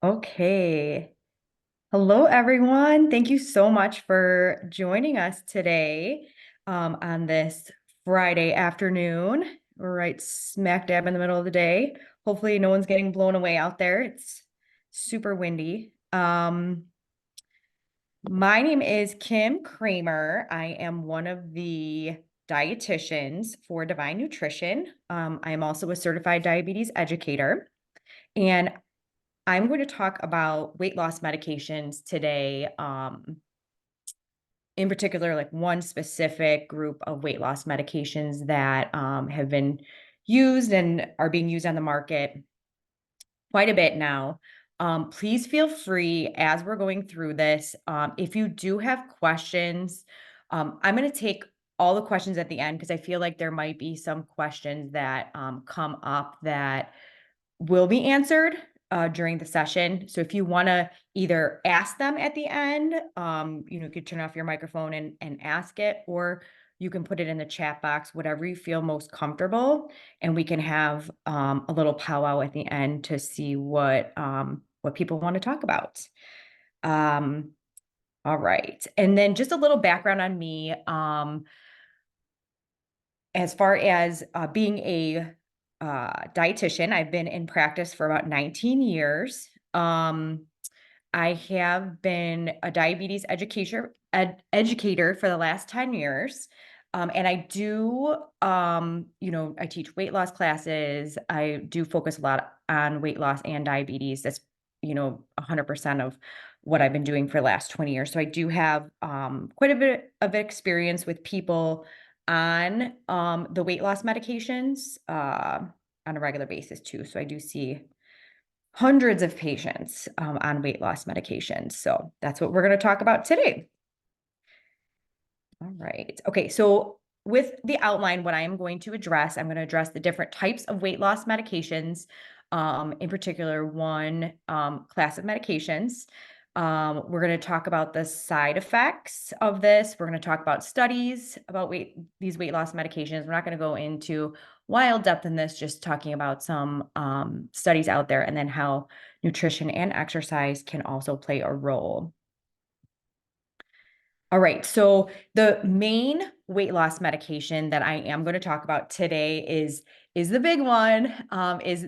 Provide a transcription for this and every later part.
Okay. Hello, everyone. Thank you so much for joining us today on this Friday afternoon. We're right smack dab in the middle of the day. Hopefully, no one's getting blown away out there. It's super windy. My name is Kim Kramer. I am one of the dietitians for Divine Nutrition. I am also a certified diabetes educator. And I'm going to talk about weight loss medications today, in particular, like one specific group of weight loss medications that have been used and are being used on the market quite a bit now. Please feel free as we're going through this. If you do have questions, I'm going to take all the questions at the end because I feel like there might be some questions that come up that will be answered during the session. So if you want to either ask them at the end, you could turn off your microphone and ask it, or you can put it in the chat box, whatever you feel most comfortable, and we can have a little powwow at the end to see what people want to talk about. All right, and then just a little background on me. As far as being a dietitian, I've been in practice for about 19 years. I have been a diabetes educator for the last 10 years. And I do, I teach weight loss classes. I do focus a lot on weight loss and diabetes. That's, 100% of what I've been doing for the last 20 years. So I do have quite a bit of experience with people on the weight loss medications on a regular basis too. So I do see hundreds of patients on weight loss medications. So that's what we're going to talk about today. All right. Okay. So with the outline, what I am going to address, I'm going to address the different types of weight loss medications, in particular, one class of medications. We're going to talk about the side effects of this. We're going to talk about studies about these weight loss medications. We're not going to go into wild depth in this, just talking about some studies out there and then how nutrition and exercise can also play a role. All right, so the main weight loss medication that I am going to talk about today is the big one. It's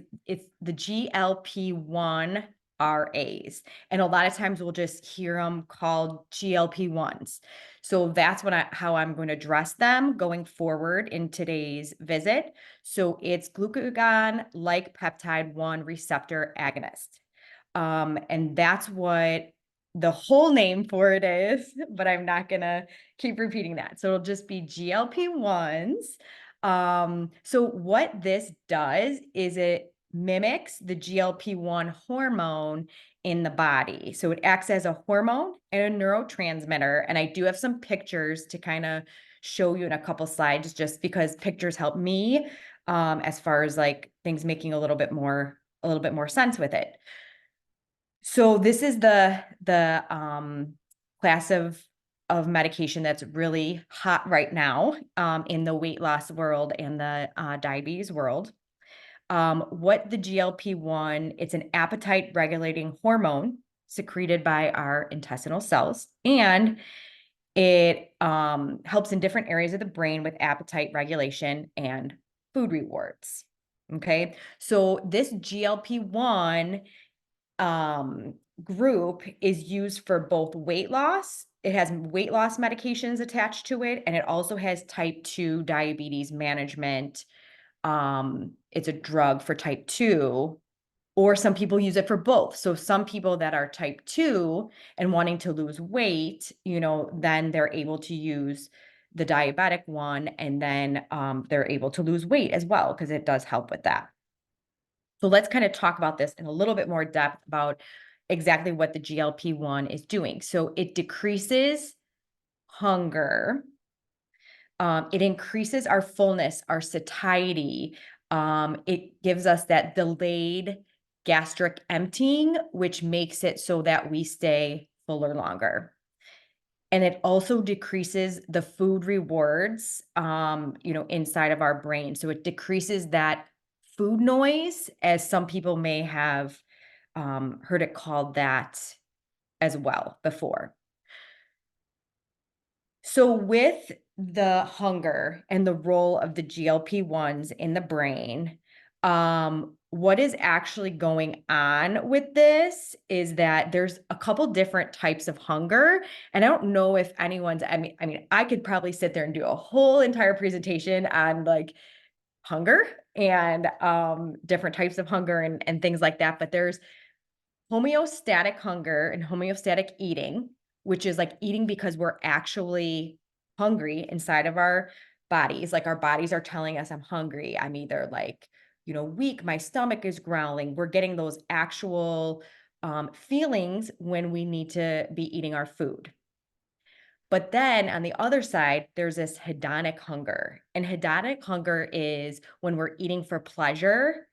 the GLP-1 RAs, and a lot of times we'll just hear them called GLP-1s. So that's how I'm going to address them going forward in today's visit. So it's glucagon-like peptide 1 receptor agonist, and that's what the whole name for it is, but I'm not gonna keep repeating that. So it'll just be GLP-1s. So what this does is it mimics the GLP-1 hormone in the body. So it acts as a hormone and a neurotransmitter. And I do have some pictures to kind of show you in a couple slides, just because pictures help me as far as like things making a little bit more sense with it. So this is the class of medication that's really hot right now in the weight loss world and the diabetes world. What the GLP-1, it's an appetite regulating hormone secreted by our intestinal cells, and it helps in different areas of the brain with appetite regulation and food rewards. Okay, so this GLP-1 group is used for both weight loss. It has weight loss medications attached to it, and it also has type 2 diabetes management. It's a drug for type 2, or some people use it for both. So some people that are type 2 and wanting to lose weight, then they're able to use the diabetic one, and then they're able to lose weight as well, because it does help with that. So let's kind of talk about this in a little bit more depth about exactly what the GLP-1 is doing. So it decreases hunger. It increases our fullness, our satiety. It gives us that delayed gastric emptying, which makes it so that we stay fuller longer. And it also decreases the food rewards, inside of our brain. So it decreases that food noise, as some people may have heard it called that as well before. So with the hunger and the role of the GLP-1s in the brain, what is actually going on with this is that there's a couple different types of hunger, and I don't know if anyone's I mean, I could probably sit there and do a whole entire presentation on, like, hunger and, different types of hunger and things like that, but there's homeostatic hunger and homeostatic eating, which is like eating because we're actually hungry inside of our bodies. Like our bodies are telling us, I'm hungry. I'm either like, weak, my stomach is growling. We're getting those actual feelings when we need to be eating our food. But then on the other side, there's this hedonic hunger. And hedonic hunger is when we're eating for pleasure,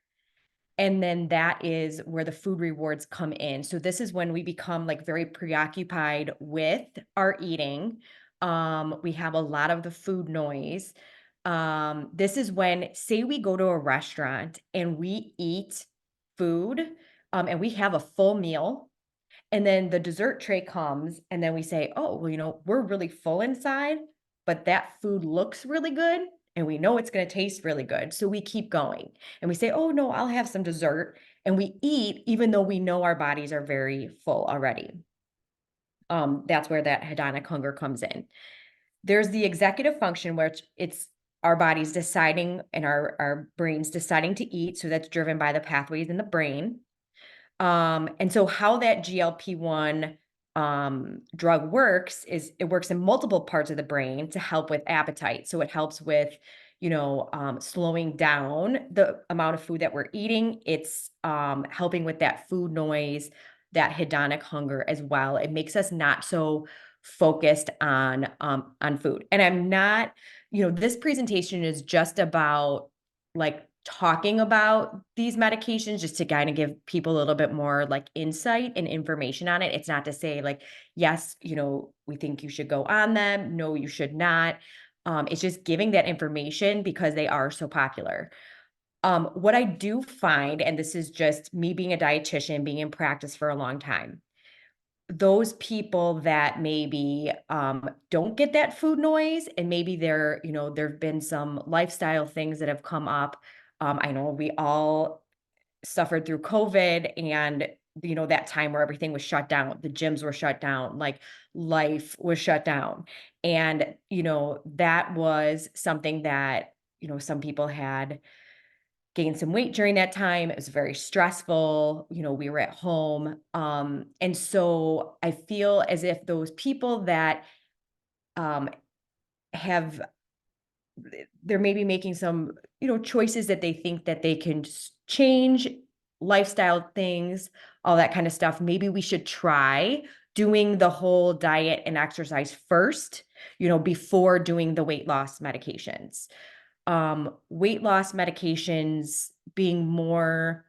and then that is where the food rewards come in. So this is when we become like very preoccupied with our eating. We have a lot of the food noise. This is when, say, we go to a restaurant and we eat food, and we have a full meal, and then the dessert tray comes, and then we say, "Oh, well, we're really full inside, but that food looks really good, and we know it's gonna taste really good." So we keep going, and we say, "Oh, no, I'll have some dessert," and we eat even though we know our bodies are very full already. That's where that hedonic hunger comes in. There's the executive function, where it's our bodies deciding and our brains deciding to eat, so that's driven by the pathways in the brain. And so how that GLP-1 drug works is it works in multiple parts of the brain to help with appetite. So it helps with, slowing down the amount of food that we're eating. It's helping with that food noise, that hedonic hunger as well. It makes us not so focused on food. And I'm not, this presentation is just about like talking about these medications just to kind of give people a little bit more like insight and information on it. It's not to say like, yes, we think you should go on them. No, you should not. It's just giving that information because they are so popular. What I do find, and this is just me being a dietitian, being in practice for a long time, those people that maybe don't get that food noise, and maybe there've been some lifestyle things that have come up. I know we all suffered through COVID, and that time where everything was shut down, the gyms were shut down, like life was shut down. And that was something that some people had gained some weight during that time. It was very stressful. We were at home. And so I feel as if those people that um, have, they're maybe making some, choices that they think that they can change, lifestyle things, all that kind of stuff. Maybe we should try doing the whole diet and exercise first, before doing the weight loss medications. Weight loss medications being more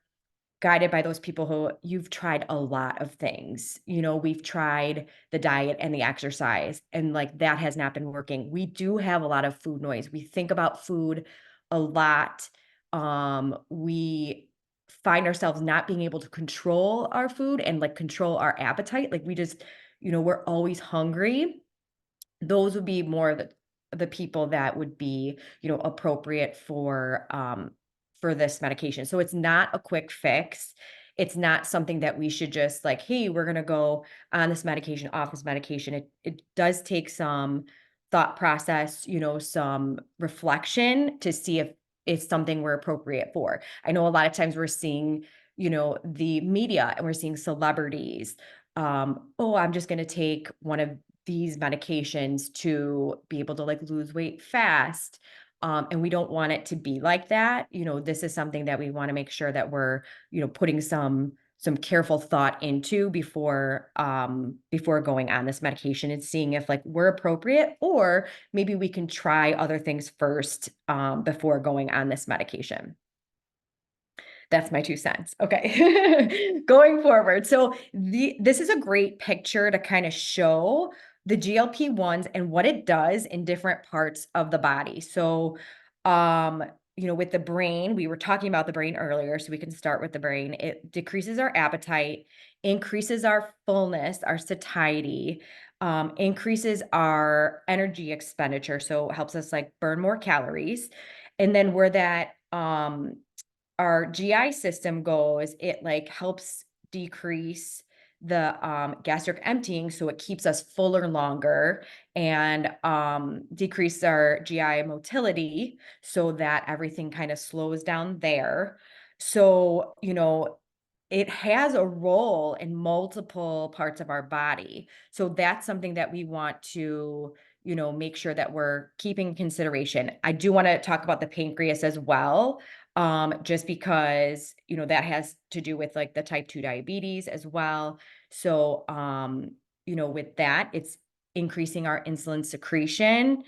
guided by those people who you've tried a lot of things. We've tried the diet and the exercise, and like that has not been working. We do have a lot of food noise. We think about food a lot. We find ourselves not being able to control our food and like control our appetite. Like we just, we're always hungry. Those would be more of the people that would be, appropriate for this medication. So it's not a quick fix. It's not something that we should just like, hey, we're gonna go on this medication, off this medication. It does take some thought process, some reflection to see if it's something we're appropriate for. I know a lot of times we're seeing, the media, and we're seeing celebrities. Oh, I'm just gonna take one of these medications to be able to like lose weight fast. And we don't want it to be like that. This is something that we want to make sure that we're, putting some careful thought into before going on this medication, and seeing if like we're appropriate, or maybe we can try other things first before going on this medication. That's my 2 cents. Okay. Going forward. So this is a great picture to kind of show the GLP-1s and what it does in different parts of the body. So, with the brain, we were talking about the brain earlier, so we can start with the brain. It decreases our appetite, increases our fullness, our satiety, increases our energy expenditure, so it helps us like burn more calories. And then where that our GI system goes, it like helps decrease the gastric emptying, so it keeps us fuller longer, and decrease our GI motility so that everything kind of slows down there. So, it has a role in multiple parts of our body. So that's something that we want to, make sure that we're keeping in consideration. I do want to talk about the pancreas as well, just because, that has to do with like the type 2 diabetes as well. So, with that, it's increasing our insulin secretion.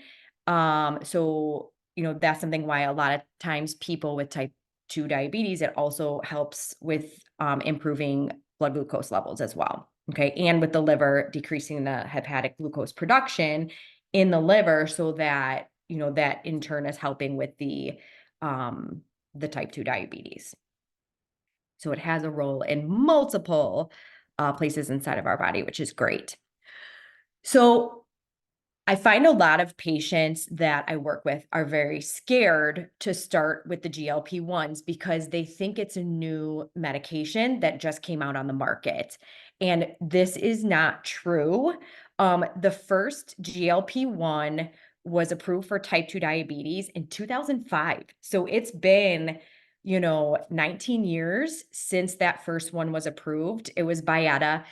So, that's something why a lot of times people with type 2 diabetes, it also helps with improving blood glucose levels as well. Okay. And with the liver, decreasing the hepatic glucose production in the liver so that, that in turn is helping with the type 2 diabetes. So it has a role in multiple places inside of our body, which is great. So I find a lot of patients that I work with are very scared to start with the GLP-1s because they think it's a new medication that just came out on the market. And this is not true. The first GLP-1 was approved for type 2 diabetes in 2005. So it's been, 19 years since that first one was approved. It was Byetta.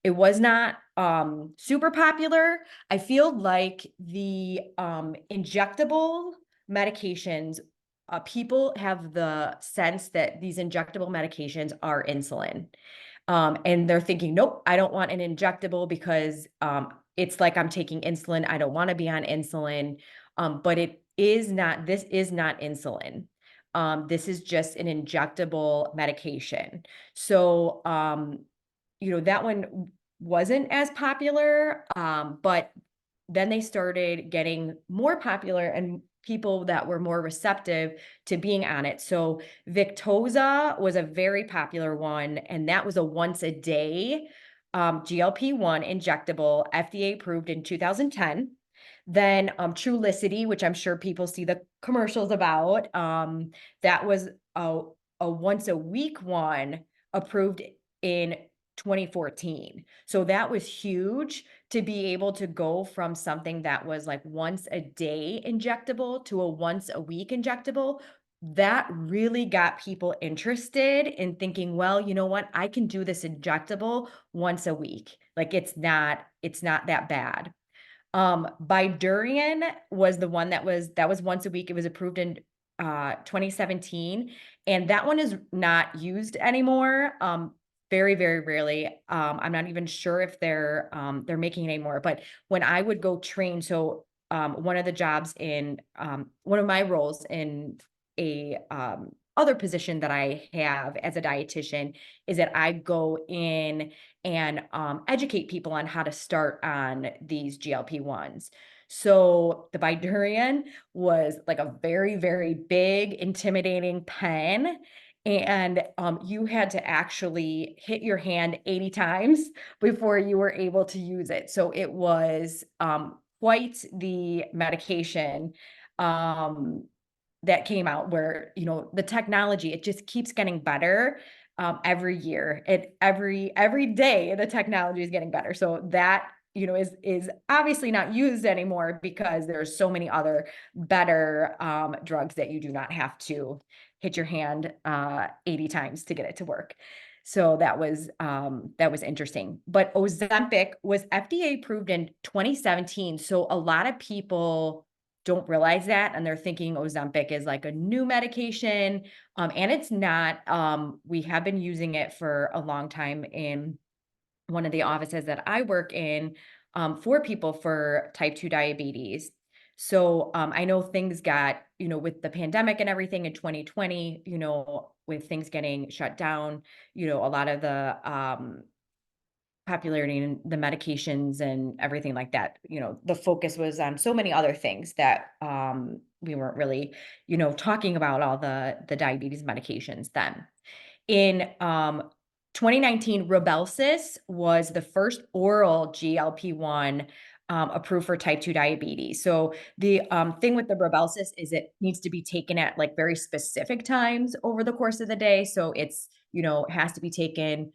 It was not super popular. I feel like the injectable medications, people have the sense that these injectable medications are insulin. And they're thinking, nope, I don't want an injectable because it's like I'm taking insulin. I don't want to be on insulin. But this is not insulin. This is just an injectable medication. So, that one wasn't as popular, but then they started getting more popular and people that were more receptive to being on it. So Victoza was a very popular one, and that was a once a day GLP-1 injectable, FDA approved in 2010. Then Trulicity, which I'm sure people see the commercials about, that was a once a week one approved in 2014. So that was huge to be able to go from something that was like once a day injectable to a once a week injectable. That really got people interested in thinking, well, you know what? I can do this injectable once a week. Like it's not that bad. Bydureon was the one that was once a week. It was approved in 2017, and that one is not used anymore. Very, very rarely. I'm not even sure if they're making it anymore. But when I would go train, so one of the jobs in one of my roles in a other position that I have as a dietitian is that I go in and educate people on how to start on these GLP-1s. So the Bydureon was like a very, very big, intimidating pen. And you had to actually hit your hand 80 times before you were able to use it. So it was quite the medication that came out where, the technology, it just keeps getting better every year. Every day the technology is getting better. So that, is obviously not used anymore because there's so many other better drugs that you do not have to hit your hand 80 times to get it to work. So that was interesting. But Ozempic was FDA approved in 2017. So a lot of people don't realize that, and they're thinking Ozempic is like a new medication, and it's not. We have been using it for a long time in one of the offices that I work in, for people for type 2 diabetes. So I know things got, with the pandemic and everything in 2020, with things getting shut down, a lot of the popularity in the medications and everything like that. The focus was on so many other things that we weren't really, talking about all the diabetes medications then. In 2019, Rybelsus was the first oral GLP-1 approved for type 2 diabetes. So the thing with the Rybelsus is it needs to be taken at like very specific times over the course of the day. So it has to be taken,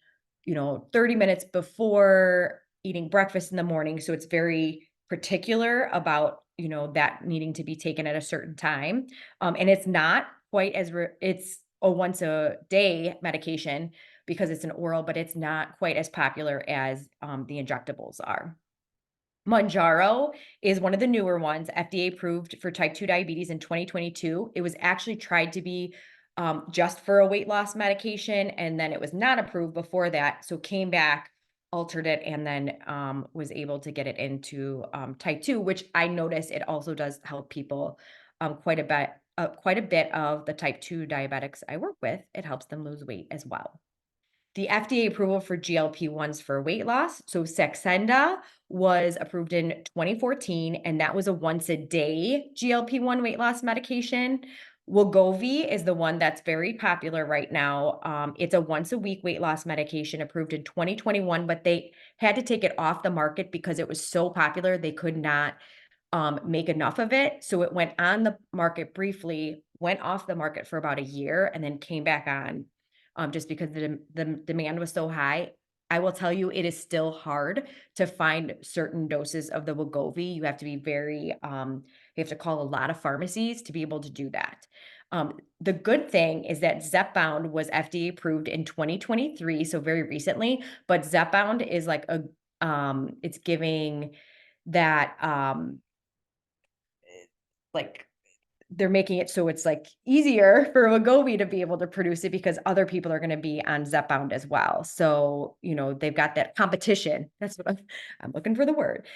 30 minutes before eating breakfast in the morning. So it's very particular about, that needing to be taken at a certain time. And it's not quite as, it's a once a day medication because it's an oral, but it's not quite as popular as the injectables are. Mounjaro is one of the newer ones, FDA approved for type 2 diabetes in 2022. It was actually tried to be just for a weight loss medication, and then it was not approved before that. So came back, altered it, and then was able to get it into type 2, which I notice it also does help people quite a bit. Quite a bit of the type 2 diabetics I work with, it helps them lose weight as well. The FDA approval for GLP-1s for weight loss. So Saxenda was approved in 2014, and that was a once a day GLP-1 weight loss medication. Wegovy is the one that's very popular right now. It's a once a week weight loss medication approved in 2021, but they had to take it off the market because it was so popular they could not make enough of it. So it went on the market briefly, went off the market for about a year, and then came back on just because the demand was so high. I will tell you, it is still hard to find certain doses of the Wegovy. You have to be you have to call a lot of pharmacies to be able to do that. The good thing is that Zepbound was FDA approved in 2023, so very recently, but Zepbound is like it's giving that, like they're making it so it's like easier for Wegovy to be able to produce it because other people are going to be on Zepbound as well. So, they've got that competition. That's what I'm looking for the word.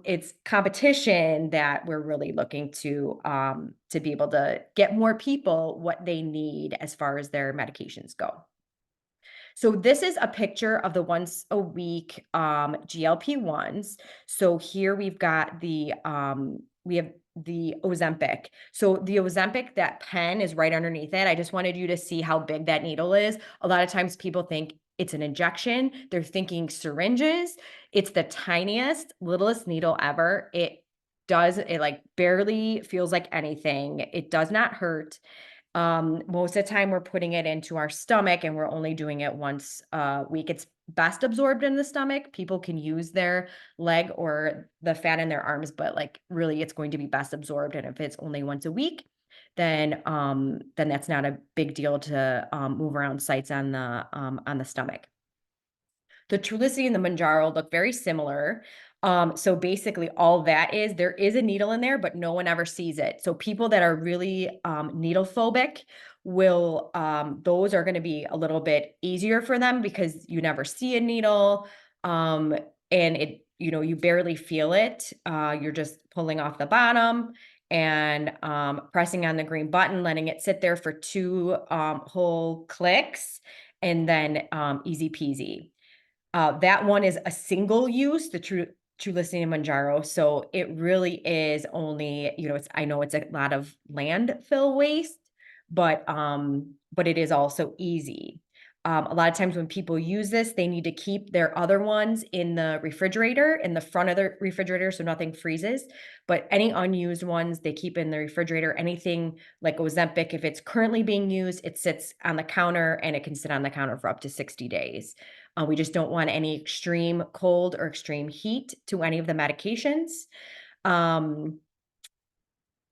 It's competition that we're really looking to be able to get more people what they need as far as their medications go. So this is a picture of the once a week GLP-1s. So here we have the Ozempic. So the Ozempic, that pen is right underneath it. I just wanted you to see how big that needle is. A lot of times people think it's an injection. They're thinking syringes. It's the tiniest, littlest needle ever. It like barely feels like anything. It does not hurt. Most of the time we're putting it into our stomach and we're only doing it once a week. It's best absorbed in the stomach. People can use their leg or the fat in their arms, but like really it's going to be best absorbed. And if it's only once a week, then that's not a big deal to move around sites on the stomach. The Trulicity and the Mounjaro look very similar. So basically all that is, there is a needle in there, but no one ever sees it. So people that are really needle phobic those are going to be a little bit easier for them because you never see a needle. And you barely feel it. You're just pulling off the bottom and pressing on the green button, letting it sit there for two whole clicks, and then easy peasy. That one is a single use, the Trulicity and Mounjaro. So it really is only, I know it's a lot of landfill waste, but it is also easy. A lot of times when people use this, they need to keep their other ones in the refrigerator, in the front of the refrigerator, so nothing freezes. But any unused ones, they keep in the refrigerator. Anything like Ozempic, if it's currently being used, it sits on the counter and it can sit on the counter for up to 60 days. We just don't want any extreme cold or extreme heat to any of the medications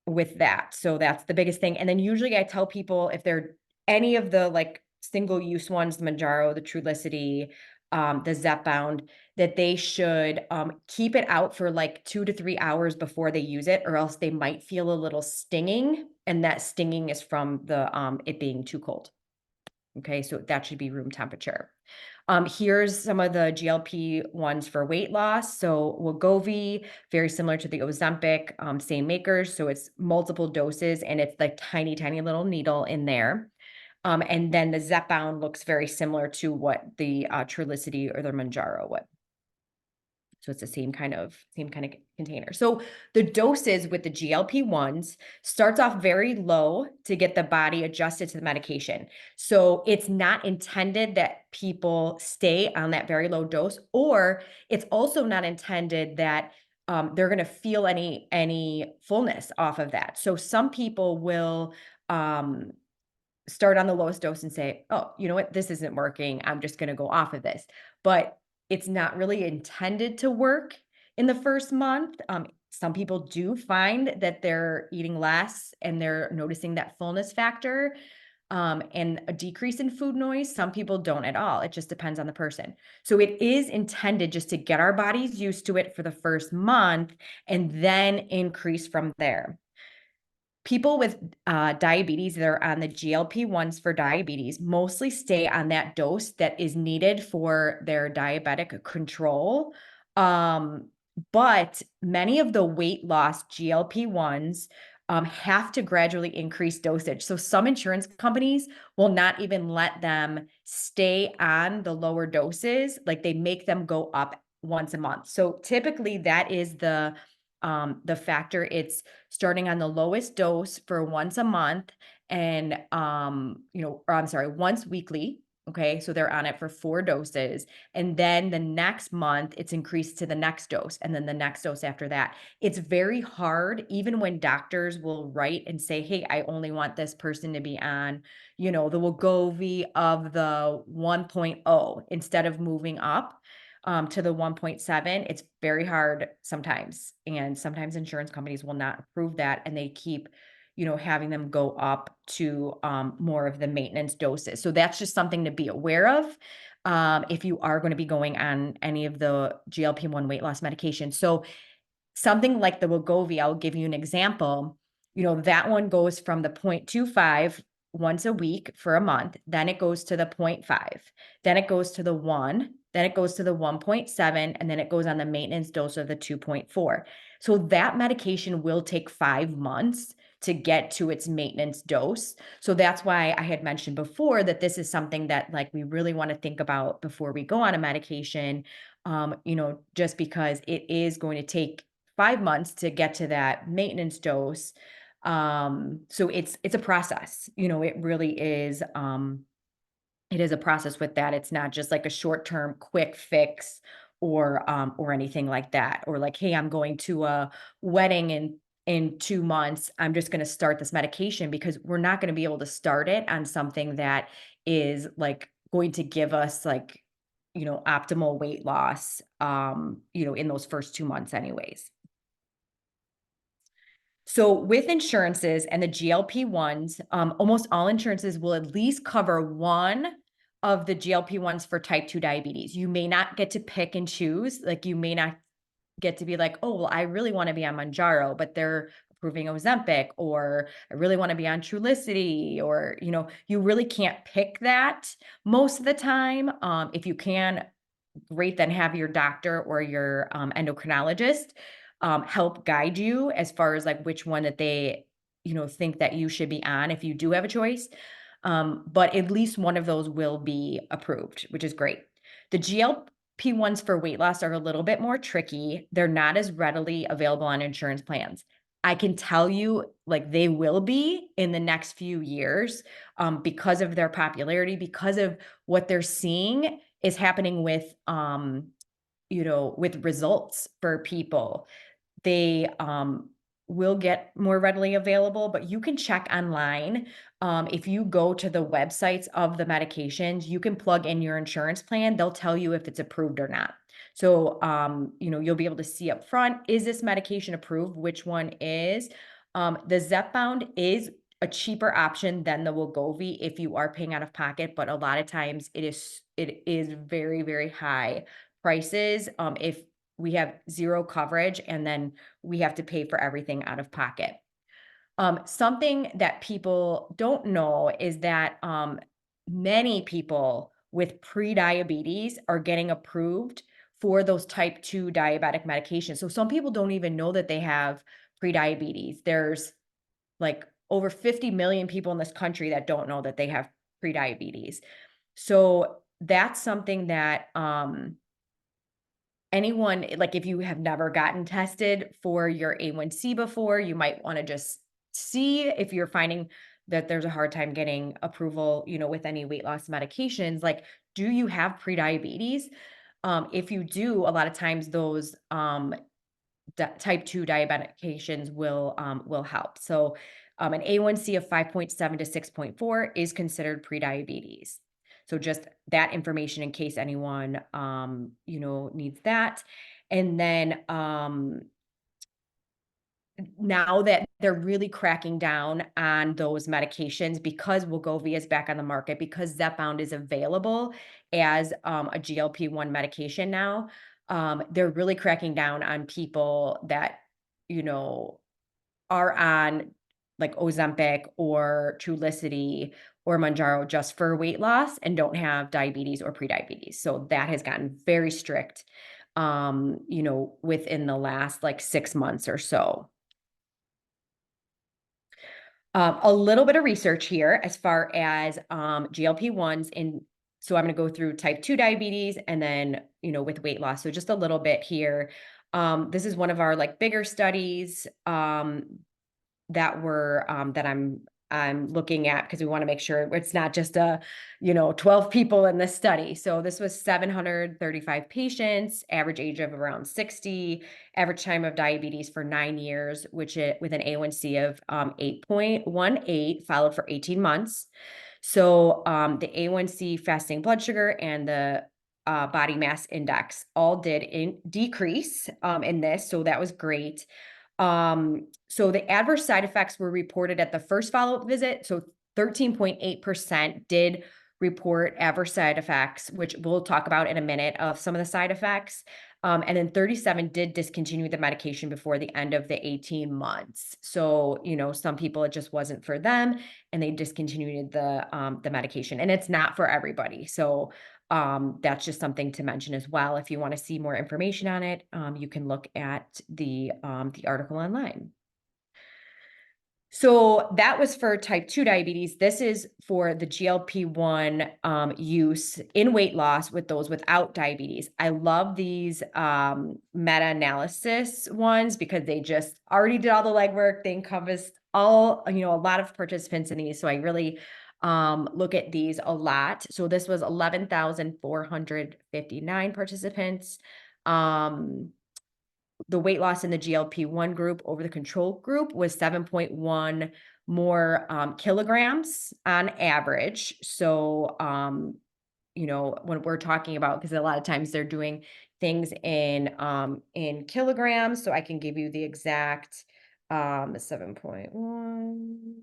with that. So that's the biggest thing. And then usually I tell people if they're any of the like single use ones, the Mounjaro, the Trulicity, the Zepbound, that they should keep it out for like 2 to 3 hours before they use it, or else they might feel a little stinging. And that stinging is from the it being too cold. Okay, so that should be room temperature. Here's some of the GLP-1s for weight loss. So Wegovy, very similar to the Ozempic, same makers. So it's multiple doses and it's like tiny, tiny little needle in there. And then the Zepbound looks very similar to what the Trulicity or the Mounjaro would. So it's the same kind of container. So the doses with the GLP-1s starts off very low to get the body adjusted to the medication. So it's not intended that people stay on that very low dose, or it's also not intended that they're going to feel any fullness off of that. So some people will um, start on the lowest dose and say, "Oh, you know what? This isn't working. I'm just gonna go off of this." But it's not really intended to work in the first month. Some people do find that they're eating less and they're noticing that fullness factor, and a decrease in food noise. Some people don't at all. It just depends on the person. So it is intended just to get our bodies used to it for the first month and then increase from there. People with diabetes that are on the GLP-1s for diabetes mostly stay on that dose that is needed for their diabetic control. Um, but many of the weight loss GLP-1s have to gradually increase dosage. So some insurance companies will not even let them stay on the lower doses, like they make them go up once a month. So typically that is the factor. It's starting on the lowest dose for once a month and or I'm sorry, once weekly. Okay, so they're on it for 4 doses. And then the next month it's increased to the next dose, and then the next dose after that. It's very hard, even when doctors will write and say, "Hey, I only want this person to be on, the Wegovy of the 1.0 instead of moving up to the 1.7." It's very hard sometimes. And sometimes insurance companies will not approve that, and they keep, having them go up to more of the maintenance doses. So that's just something to be aware of if you are going to be going on any of the GLP-1 weight loss medications. So something like the Wegovy, I'll give you an example. That one goes from the 0.25 once a week for a month, then it goes to the 0.5, then it goes to the 1, then it goes to the 1.7, and then it goes on the maintenance dose of the 2.4. So that medication will take 5 months to get to its maintenance dose. So that's why I had mentioned before that this is something that, like, we really want to think about before we go on a medication, just because it is going to take 5 months to get to that maintenance dose. So it's a process. It really is. It is a process with that. It's not just like a short-term quick fix or anything like that. Or like, hey, I'm going to a wedding in 2 months. I'm just going to start this medication, because we're not going to be able to start it on something that is like going to give us like, optimal weight loss in those first 2 months anyways. So with insurances and the GLP-1s, almost all insurances will at least cover one of the GLP-1s for type 2 diabetes. You may not get to pick and choose. Like, you may not get to be like, "Oh, well, I really want to be on Mounjaro, but they're approving Ozempic," or "I really want to be on Trulicity," or, you really can't pick that most of the time. If you can, great, then have your doctor or your endocrinologist help guide you as far as like which one that they think that you should be on if you do have a choice. But at least one of those will be approved, which is great. The GLP-1s for weight loss are a little bit more tricky. They're not as readily available on insurance plans. I can tell you, like, they will be in the next few years because of their popularity, because of what they're seeing is happening with with results for people. They will get more readily available, but you can check online. If you go to the websites of the medications, you can plug in your insurance plan. They'll tell you if it's approved or not. So, you'll be able to see up front, is this medication approved? Which one is? The Zepbound is a cheaper option than the Wegovy if you are paying out of pocket, but a lot of times it is very, very high prices if we have zero coverage and then we have to pay for everything out of pocket. Something that people don't know is that many people with pre-diabetes are getting approved for those type 2 diabetic medications. So some people don't even know that they have pre-diabetes. There's like over 50 million people in this country that don't know that they have prediabetes. So that's something that anyone, like if you have never gotten tested for your A1C before, you might want to just see if you're finding that there's a hard time getting approval, with any weight loss medications. Like, do you have prediabetes? If you do, a lot of times those type 2 diabetications will help. So, an A1C of 5.7 to 6.4 is considered prediabetes. So just that information in case anyone, needs that. And then, now that they're really cracking down on those medications because Wegovy is back on the market, because Zepbound is available as a GLP-1 medication now, they're really cracking down on people that, you know, are on like Ozempic or Trulicity or Mounjaro just for weight loss and don't have diabetes or prediabetes. So that has gotten very strict, within the last like 6 months or so. A little bit of research here as far as GLP-1s in, so I'm going to go through type 2 diabetes and then, with weight loss. So just a little bit here. This is one of our like bigger studies that I'm looking at because we want to make sure it's not just 12 people in this study. So this was 735 patients, average age of around 60, average time of diabetes for 9 years, with an A1C of 8.18, followed for 18 months. So the A1C, fasting blood sugar, and the body mass index all did decrease in this. So that was great. So the adverse side effects were reported at the first follow-up visit. So 13.8% did report adverse side effects, which we'll talk about in a minute of some of the side effects. And then 37 did discontinue the medication before the end of the 18 months. So, some people, it just wasn't for them and they discontinued the medication, and it's not for everybody. So, that's just something to mention as well. If you want to see more information on it, you can look at the article online. So that was for type 2 diabetes. This is for the GLP-1 use in weight loss with those without diabetes. I love these meta-analysis ones because they just already did all the legwork. They encompassed a lot of participants in these. So I really look at these a lot. So this was 11,459 participants. The weight loss in the GLP-1 group over the control group was 7.1 more kilograms on average. So, when we're talking about, because a lot of times they're doing things in kilograms, so I can give you the exact 7.1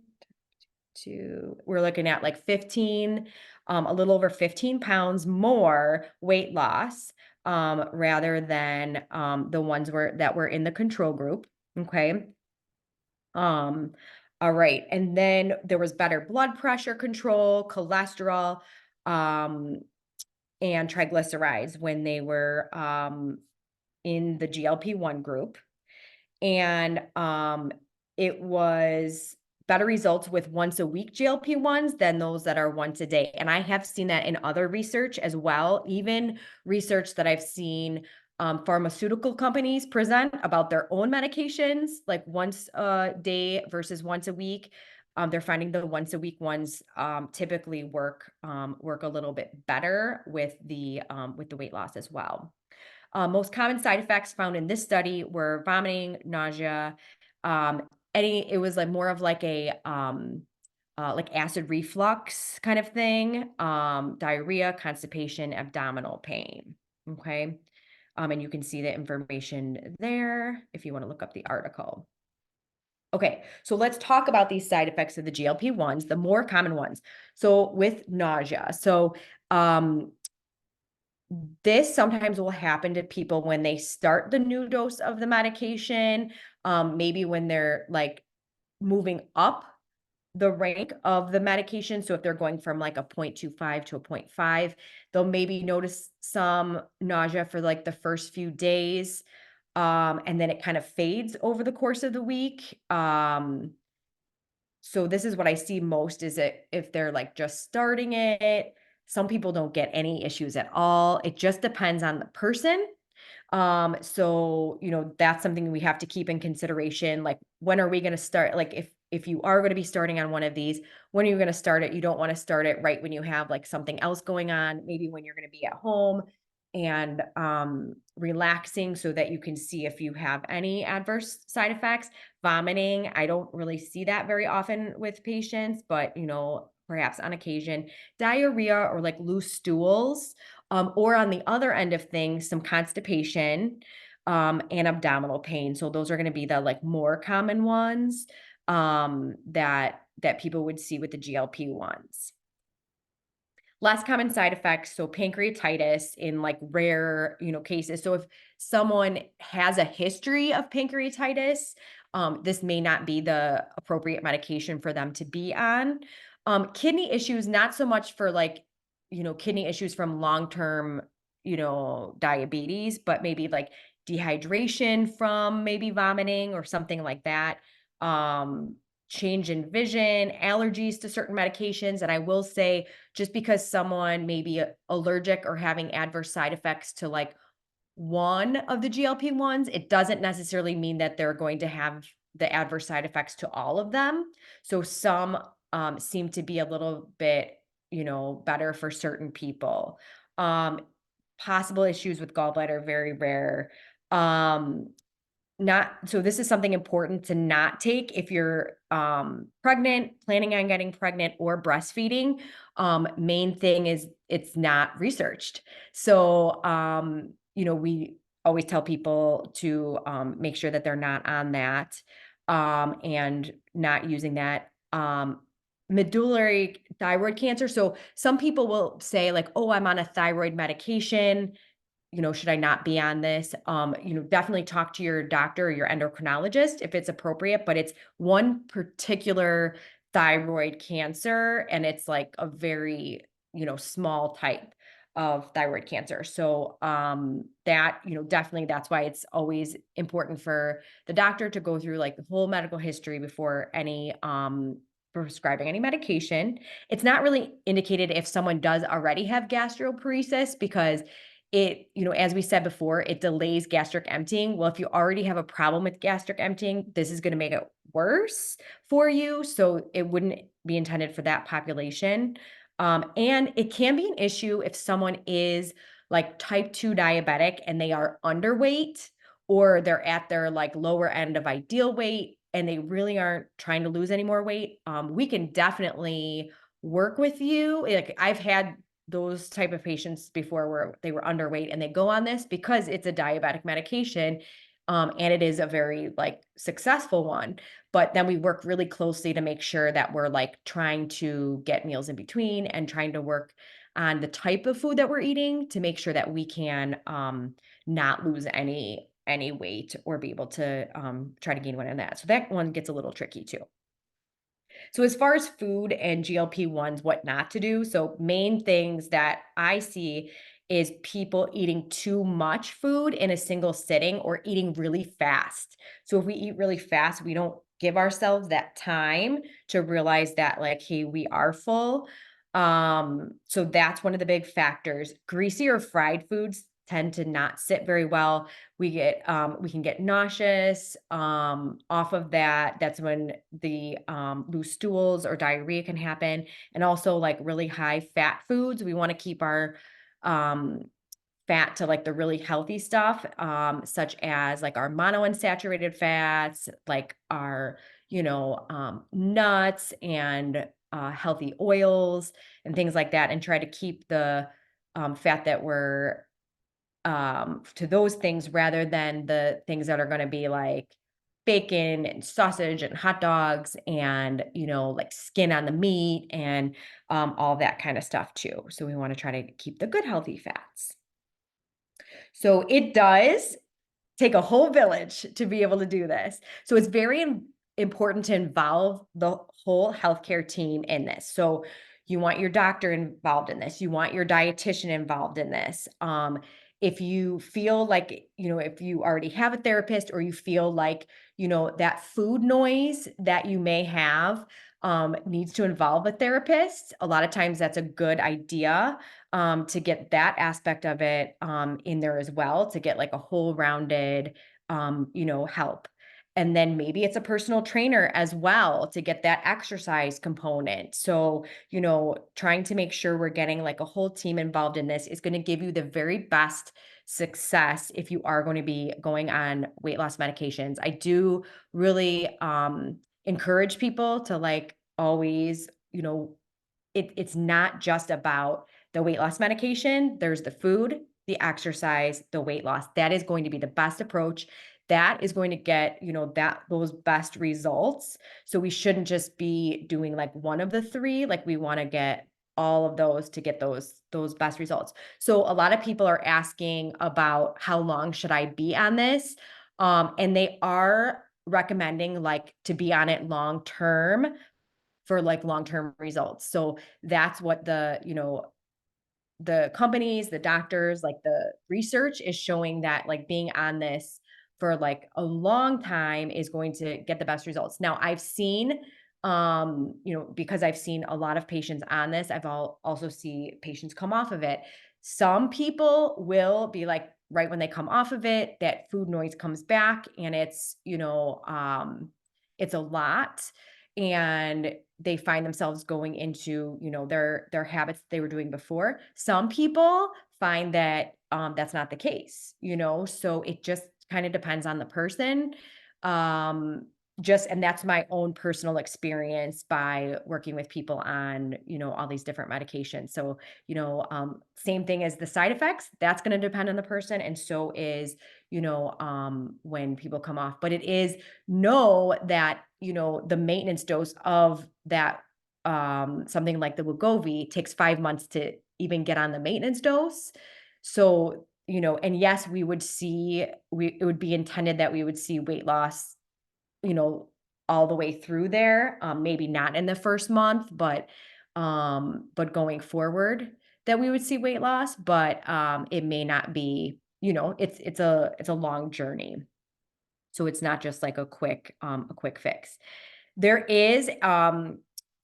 to, we're looking at like 15, a little over 15 pounds more weight loss, rather than the ones that were in the control group. Okay. All right. And then there was better blood pressure control, cholesterol, um, and triglycerides when they were in the GLP-1 group. And it was better results with once a week GLP-1s than those that are once a day. And I have seen that in other research as well, even research that I've seen pharmaceutical companies present about their own medications, like once a day versus once a week. They're finding the once a week ones typically work a little bit better with the weight loss as well. Most common side effects found in this study were vomiting, nausea, it was like more of like a like acid reflux kind of thing, diarrhea, constipation, abdominal pain. Okay. And you can see the information there if you want to look up the article. Okay, so let's talk about these side effects of the GLP-1s, the more common ones. So with nausea, this sometimes will happen to people when they start the new dose of the medication, maybe when they're like moving up the rank of the medication. So if they're going from like a 0.25 to a 0.5, they'll maybe notice some nausea for like the first few days. And then it kind of fades over the course of the week. So this is what I see most is that if they're like just starting it, some people don't get any issues at all. It just depends on the person. So, that's something we have to keep in consideration. Like, when are we going to start? Like, if you are going to be starting on one of these, when are you going to start it? You don't want to start it right when you have like something else going on, maybe when you're going to be at home and relaxing so that you can see if you have any adverse side effects. Vomiting, I don't really see that very often with patients, but perhaps on occasion. Diarrhea or like loose stools, or on the other end of things, some constipation, and abdominal pain. So those are going to be the like more common ones, that people would see with the GLP ones. Less common side effects, so pancreatitis in like rare, cases. So if someone has a history of pancreatitis, this may not be the appropriate medication for them to be on. Kidney issues, not so much for like, kidney issues from long-term, diabetes, but maybe like dehydration from maybe vomiting or something like that. Um, Change in vision, allergies to certain medications. And I will say, just because someone may be allergic or having adverse side effects to like one of the GLP-1s, it doesn't necessarily mean that they're going to have the adverse side effects to all of them. So some seem to be a little bit, better for certain people. Um, Possible issues with gallbladder, very rare. Um, not so this is something important to not take if you're, pregnant, planning on getting pregnant, or breastfeeding. Main thing is it's not researched. So, we always tell people to, make sure that they're not on that, and not using that. Medullary thyroid cancer. So some people will say like, "Oh, I'm on a thyroid medication, should I not be on this?" Definitely talk to your doctor or your endocrinologist if it's appropriate, but it's one particular thyroid cancer and it's like a very, small type of thyroid cancer. So that, definitely that's why it's always important for the doctor to go through like the whole medical history before any prescribing any medication. It's not really indicated if someone does already have gastroparesis because it, as we said before, it delays gastric emptying. Well, if you already have a problem with gastric emptying, this is going to make it worse for you. So it wouldn't be intended for that population. And it can be an issue if someone is like type 2 diabetic and they are underweight or they're at their like lower end of ideal weight and they really aren't trying to lose any more weight. We can definitely work with you. Like I've had those type of patients before where they were underweight and they go on this because it's a diabetic medication, and it is a very like successful one. But then we work really closely to make sure that we're like trying to get meals in between and trying to work on the type of food that we're eating to make sure that we can not lose any weight or be able to try to gain weight on that. So that one gets a little tricky too. So as far as food and GLP-1s, what not to do, so main things that I see is people eating too much food in a single sitting or eating really fast. So if we eat really fast, we don't give ourselves that time to realize that like, hey, we are full. So that's one of the big factors. Greasy or fried foods tend to not sit very well. We can get nauseous off of that. That's when the loose stools or diarrhea can happen. And also like really high fat foods, we want to keep our um fat to like the really healthy stuff, such as like our monounsaturated fats, like our nuts and healthy oils and things like that, and try to keep the fat that we're to those things rather than the things that are gonna be like bacon and sausage and hot dogs and, like skin on the meat and, all that kinda stuff too. So we wanna try to keep the good healthy fats. So it does take a whole village to be able to do this. So it's very important to involve the whole healthcare team in this. So you want your doctor involved in this. You want your dietitian involved in this. If you feel like, if you already have a therapist or you feel like, that food noise that you may have, needs to involve a therapist. A lot of times that's a good idea, to get that aspect of it, in there as well, to get like a whole rounded, help. And then maybe it's a personal trainer as well to get that exercise component. So, trying to make sure we're getting like a whole team involved in this is going to give you the very best success if you are going to be going on weight loss medications. I do really encourage people to like always, it's not just about the weight loss medication. There's the food, the exercise, the weight loss. That is going to be the best approach. That is going to get, those best results. So we shouldn't just be doing like one of the three. Like we want to get all of those to get those best results. So a lot of people are asking about how long should I be on this? And they are recommending like to be on it long term for like long-term results. So that's what the companies, the doctors, like the research is showing that like being on this for like a long time is going to get the best results. Now, I've seen because I've seen a lot of patients on this, also see patients come off of it. Some people will be like right when they come off of it, that food noise comes back and it's a lot, and they find themselves going into, their habits they were doing before. Some people find that that's not the case, so it just kind of depends on the person. Um, and that's my own personal experience by working with people on, all these different medications. So, same thing as the side effects, that's going to depend on the person. And so is, when people come off, but it is know that, the maintenance dose of that, something like the Wegovy takes 5 months to even get on the maintenance dose. So, and yes, it would be intended that we would see weight loss, you know, all the way through there, maybe not in the first month, but going forward that we would see weight loss, but, it may not be, it's a long journey. So it's not just like a quick fix. There is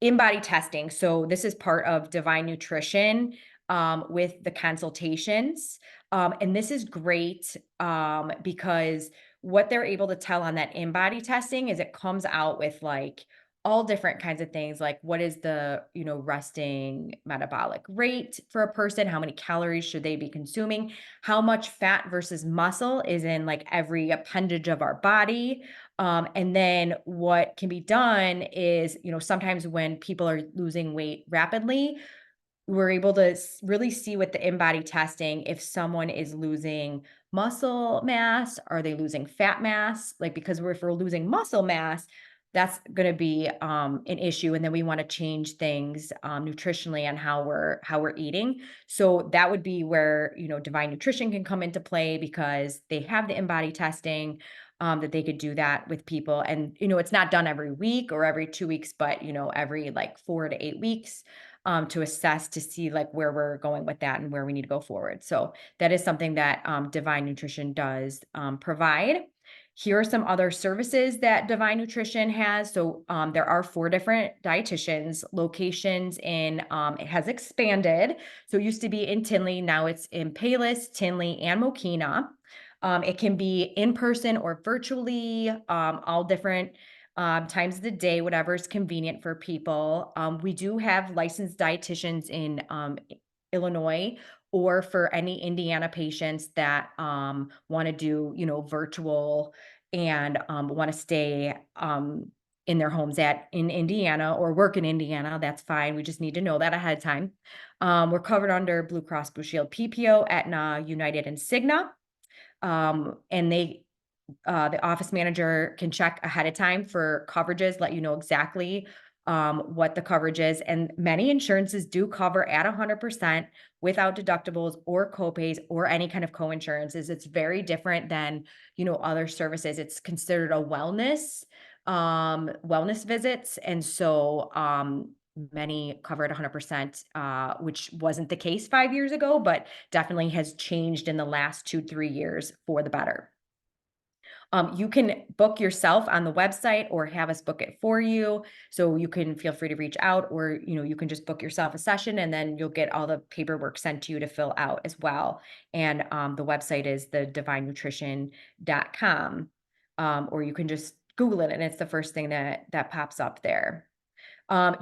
in-body testing. So this is part of Divine Nutrition, with the consultations. And this is great, because what they're able to tell on that in-body testing is it comes out with like all different kinds of things, like what is the, resting metabolic rate for a person, how many calories should they be consuming, how much fat versus muscle is in like every appendage of our body. And then what can be done is, sometimes when people are losing weight rapidly, we're able to really see with the in-body testing if someone is losing muscle mass, are they losing fat mass? Like, because if we're losing muscle mass, that's going to be an issue, and then we want to change things nutritionally on how we're eating. So that would be where Divine Nutrition can come into play, because they have the in-body testing, that they could do that with people, and it's not done every week or every 2 weeks, but every like 4 to 8 weeks, to assess to see like where we're going with that and where we need to go forward. So that is something that Divine Nutrition does provide. Here are some other services that Divine Nutrition has. So there are 4 different dietitians locations it has expanded. So it used to be in Tinley. Now it's in Palis, Tinley, and Mokina. It can be in person or virtually, all different times of the day, whatever is convenient for people. We do have licensed dietitians in Illinois, or for any Indiana patients that want to do, virtual, and want to stay in their homes in Indiana or work in Indiana. That's fine. We just need to know that ahead of time. We're covered under Blue Cross Blue Shield, PPO, Aetna, United, and Cigna. And the office manager can check ahead of time for coverages, let you know exactly what the coverage is. And many insurances do cover at 100% without deductibles or copays or any kind of co-insurances. It's very different than, other services. It's considered a wellness visits. And so, many cover at 100%, which wasn't the case 5 years ago, but definitely has changed in the last 2, 3 years for the better. You can book yourself on the website or have us book it for you. So you can feel free to reach out, or you can just book yourself a session, and then you'll get all the paperwork sent to you to fill out as well. And the website is thedivinenutrition.com. Or you can just Google it, and it's the first thing that pops up there.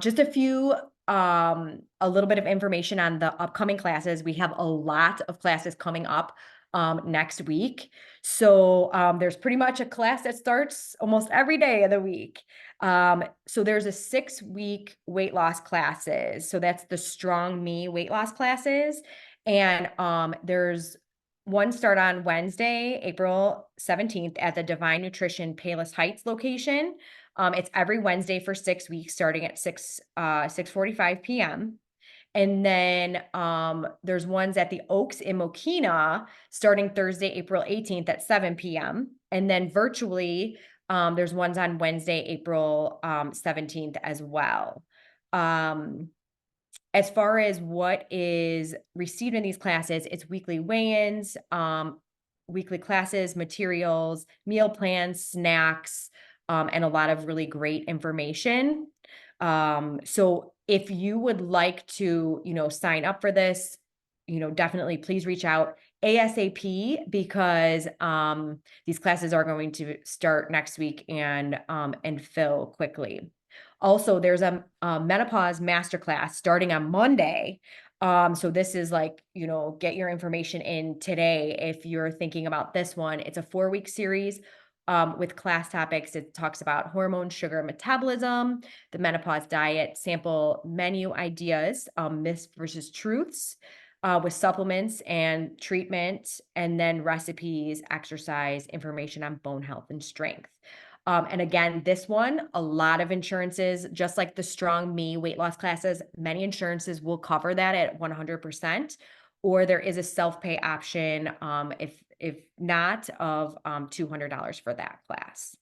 Just a little bit of information on the upcoming classes. We have a lot of classes coming up next week. So there's pretty much a class that starts almost every day of the week. So there's a 6-week weight loss classes. So that's the Strong Me weight loss classes. And there's one start on Wednesday, April 17th at the Divine Nutrition Palos Heights location. It's every Wednesday for 6 weeks, starting at 6:45 p.m. And then there's ones at the Oaks in Mokina starting Thursday, April 18th at 7 p.m. And then virtually, there's ones on Wednesday, April 17th as well. As far as what is received in these classes, it's weekly weigh-ins, weekly classes, materials, meal plans, snacks, and a lot of really great information. So if you would like to, sign up for this, definitely please reach out ASAP, because these classes are going to start next week and fill quickly. Also, there's a menopause masterclass starting on Monday. So this is like, get your information in today if you're thinking about this one. It's a 4-week series with class topics. It talks about hormone, sugar, metabolism, the menopause diet, sample menu ideas, myths versus truths, with supplements and treatment, and then recipes, exercise, information on bone health and strength. And again, this one, a lot of insurances, just like the Strong Me weight loss classes, many insurances will cover that at 100%, or there is a self-pay option, if not, of $200 for that class.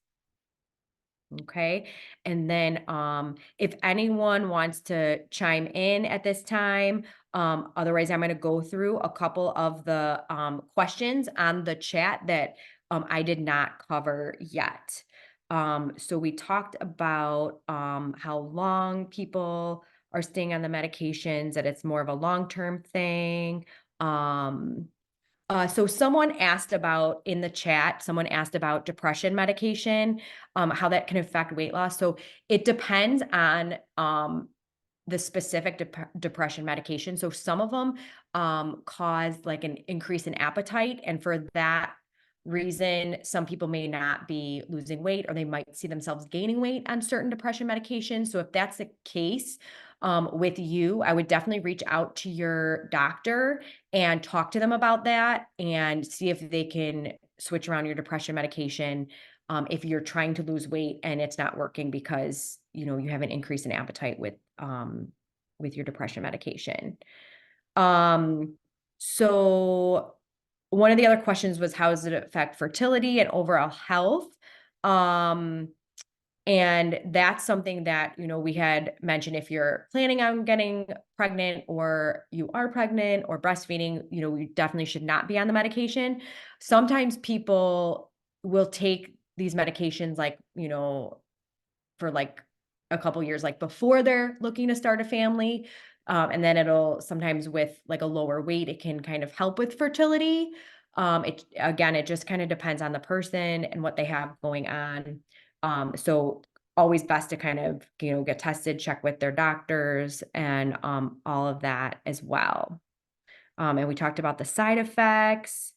Okay. And then if anyone wants to chime in at this time, otherwise I'm going to go through a couple of the questions on the chat that I did not cover yet. So we talked about how long people are staying on the medications, that it's more of a long-term thing. So someone asked about in the chat, someone asked about depression medication, how that can affect weight loss. So it depends on the specific depression medication. So some of them cause like an increase in appetite. And for that reason, some people may not be losing weight, or they might see themselves gaining weight on certain depression medications. So if that's the case with you, I would definitely reach out to your doctor and talk to them about that and see if they can switch around your depression medication. If you're trying to lose weight and it's not working because you have an increase in appetite with your depression medication. So one of the other questions was, how does it affect fertility and overall health? And that's something that, we had mentioned. If you're planning on getting pregnant, or you are pregnant or breastfeeding, we definitely should not be on the medication. Sometimes people will take these medications like, for like a couple years, like before they're looking to start a family. And then it'll sometimes, with like a lower weight, it can kind of help with fertility. It just kind of depends on the person and what they have going on. So always best to kind of, get tested, check with their doctors, and all of that as well. And we talked about the side effects.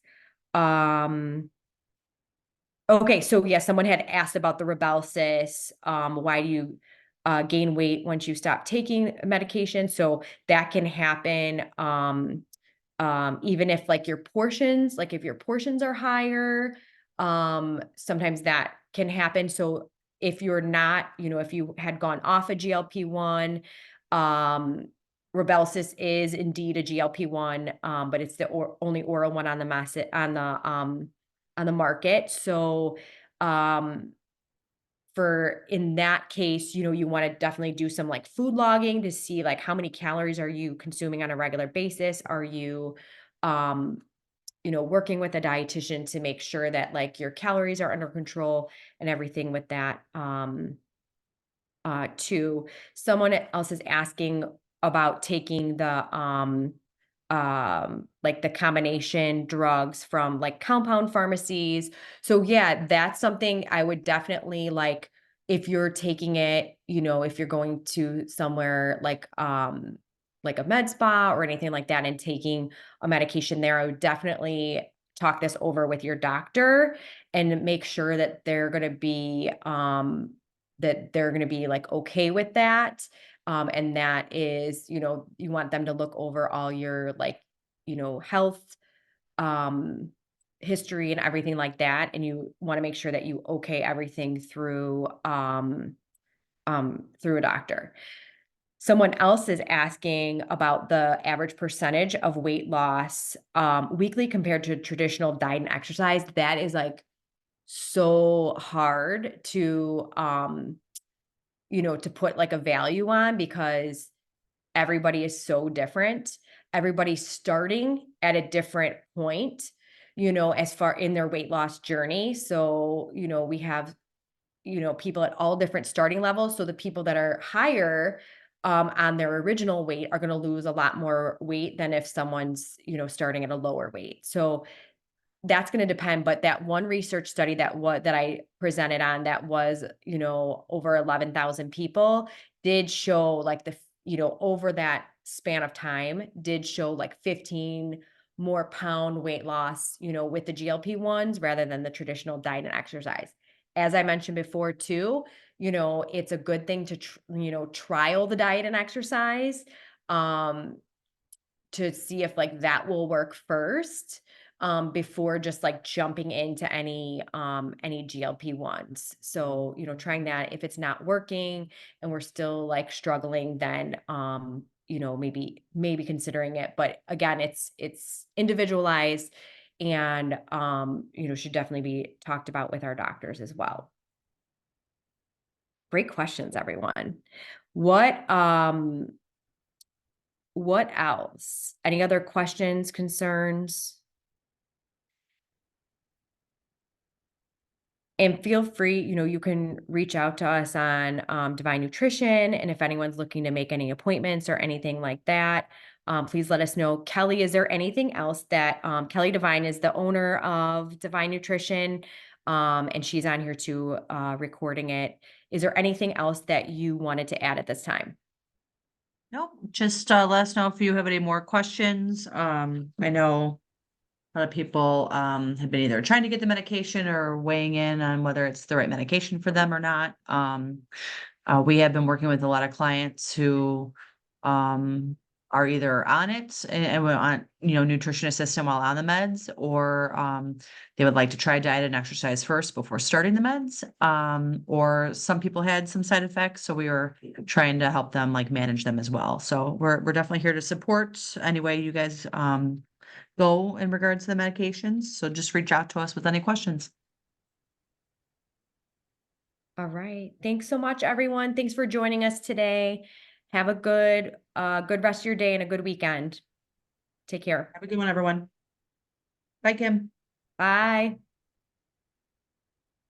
Okay, so yeah, someone had asked about the Rybelsus. Why do you gain weight once you stop taking medication? So that can happen even if like if your portions are higher, sometimes that can happen. So if you're not, if you had gone off a GLP-1, Rybelsus is indeed a GLP-1, but it's the only oral one on the market. So for in that case, you want to definitely do some like food logging to see like how many calories are you consuming on a regular basis. Are you working with a dietitian to make sure that like your calories are under control and everything with that. To someone else is asking about taking like the combination drugs from like compound pharmacies. So yeah, that's something I would definitely like if you're taking it, if you're going to somewhere like a med spa or anything like that and taking a medication there, I would definitely talk this over with your doctor and make sure that they're gonna be, like, okay with that, and that is, you want them to look over all your, like, health, um, history and everything like that, and you wanna make sure that you okay everything through a doctor. Someone else is asking about the average percentage of weight loss, weekly compared to traditional diet and exercise. That is, like, so hard to put like a value on because everybody is so different. Everybody's starting at a different point, as far in their weight loss journey. So, we have, people at all different starting levels. So the people that are higher on their original weight are going to lose a lot more weight than if someone's, starting at a lower weight. So that's gonna depend, but that one research study that I presented on that was, over 11,000 people did show like over that span of time did show like 15 more pound weight loss, with the GLP-1s rather than the traditional diet and exercise. As I mentioned before too, it's a good thing to trial the diet and exercise, um, to see if like that will work first, before just like jumping into any GLP-1s. So, trying that if it's not working and we're still like struggling, then maybe considering it. But again, it's individualized and should definitely be talked about with our doctors as well. Great questions, everyone. What what else? Any other questions, concerns? And feel free, you can reach out to us on Divine Nutrition. And if anyone's looking to make any appointments or anything like that, please let us know. Kelly, is there anything else that Kelly Divine is the owner of Divine Nutrition? And she's on here too, recording it. Is there anything else that you wanted to add at this time? No, just let us know if you have any more questions. I know a lot of people have been either trying to get the medication or weighing in on whether it's the right medication for them or not. We have been working with a lot of clients who um, are either on it and want, nutrition assistant while on the meds, or they would like to try diet and exercise first before starting the meds. Or some people had some side effects, so we were trying to help them like manage them as well. So we're definitely here to support any way you guys go in regards to the medications. So just reach out to us with any questions. All right. Thanks so much, everyone. Thanks for joining us today. Have a good rest of your day and a good weekend. Take care. Have a good one, everyone. Bye, Kim. Bye.